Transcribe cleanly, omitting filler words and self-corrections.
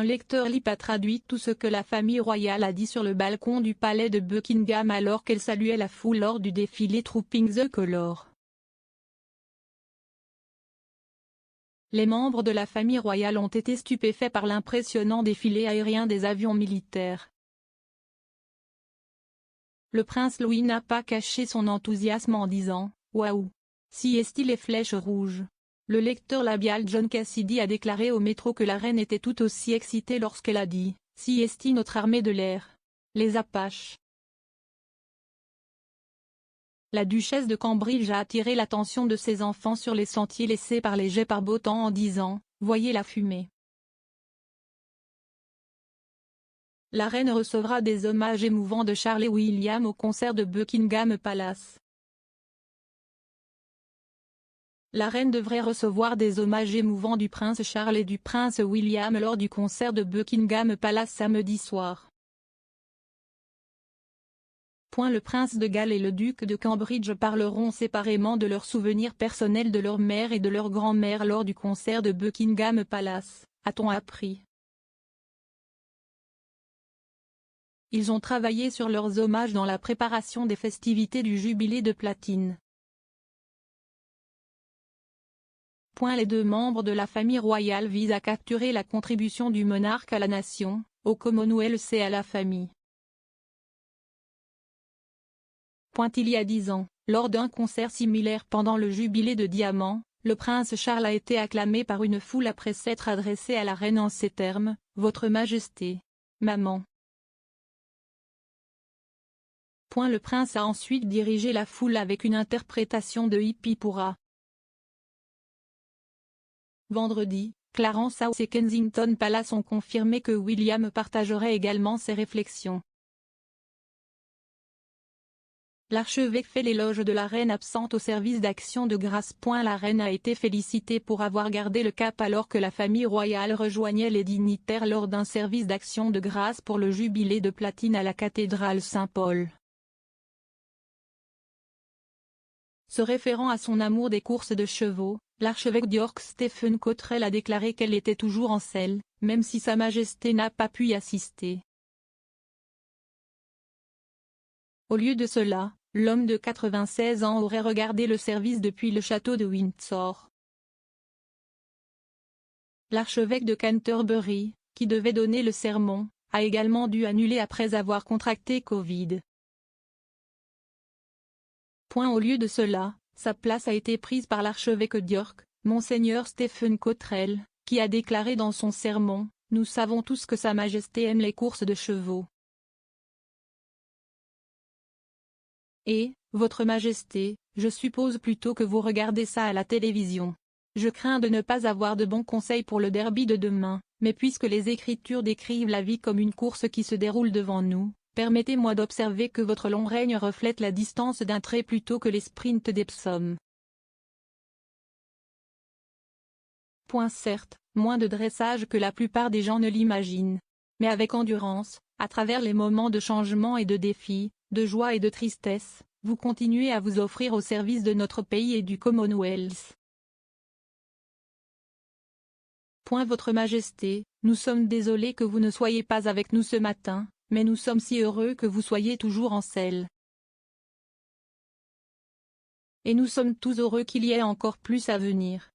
Un lecteur LIP a traduit tout ce que la famille royale a dit sur le balcon du palais de Buckingham alors qu'elle saluait la foule lors du défilé Trooping the Colour. Les membres de la famille royale ont été stupéfaits par l'impressionnant défilé aérien des avions militaires. Le prince Louis n'a pas caché son enthousiasme en disant « Waouh! Si est-il les flèches rouges ?» Le lecteur labial John Cassidy a déclaré au métro que la reine était tout aussi excitée lorsqu'elle a dit « Si est-il notre armée de l'air ?» Les Apaches. La duchesse de Cambridge a attiré l'attention de ses enfants sur les sentiers laissés par les jets par beau temps en disant « Voyez la fumée ». La reine recevra des hommages émouvants de Charles et William au concert de Buckingham Palace. La reine devrait recevoir des hommages émouvants du prince Charles et du prince William lors du concert de Buckingham Palace samedi soir. Le prince de Galles et le duc de Cambridge parleront séparément de leurs souvenirs personnels de leur mère et de leur grand-mère lors du concert de Buckingham Palace, a-t-on appris. Ils ont travaillé sur leurs hommages dans la préparation des festivités du jubilé de platine. Les deux membres de la famille royale visent à capturer la contribution du monarque à la nation, au Commonwealth et à la famille. Il y a 10 ans, lors d'un concert similaire pendant le jubilé de diamant, le prince Charles a été acclamé par une foule après s'être adressé à la reine en ces termes, « Votre Majesté, maman ». Le prince a ensuite dirigé la foule avec une interprétation de Hippie Pourra. Vendredi, Clarence House et Kensington Palace ont confirmé que William partagerait également ces réflexions. L'archevêque fait l'éloge de la reine absente au service d'action de grâce. La reine a été félicitée pour avoir gardé le cap alors que la famille royale rejoignait les dignitaires lors d'un service d'action de grâce pour le jubilé de platine à la cathédrale Saint-Paul. Se référant à son amour des courses de chevaux, l'archevêque d'York Stephen Cottrell a déclaré qu'elle était toujours en selle, même si Sa Majesté n'a pas pu y assister. Au lieu de cela, l'homme de 96 ans aurait regardé le service depuis le château de Windsor. L'archevêque de Canterbury, qui devait donner le sermon, a également dû annuler après avoir contracté Covid. Au lieu de cela, sa place a été prise par l'archevêque d'York, Monseigneur Stephen Cottrell, qui a déclaré dans son sermon « Nous savons tous que Sa Majesté aime les courses de chevaux. Et, Votre Majesté, je suppose plutôt que vous regardez ça à la télévision. Je crains de ne pas avoir de bons conseils pour le derby de demain, mais puisque les Écritures décrivent la vie comme une course qui se déroule devant nous, permettez-moi d'observer que votre long règne reflète la distance d'un trait plutôt que les sprints des psaumes. » Certes, moins de dressage que la plupart des gens ne l'imaginent. Mais avec endurance, à travers les moments de changement et de défis, de joie et de tristesse, vous continuez à vous offrir au service de notre pays et du Commonwealth. Votre Majesté, nous sommes désolés que vous ne soyez pas avec nous ce matin, mais nous sommes si heureux que vous soyez toujours en selle. Et nous sommes tous heureux qu'il y ait encore plus à venir.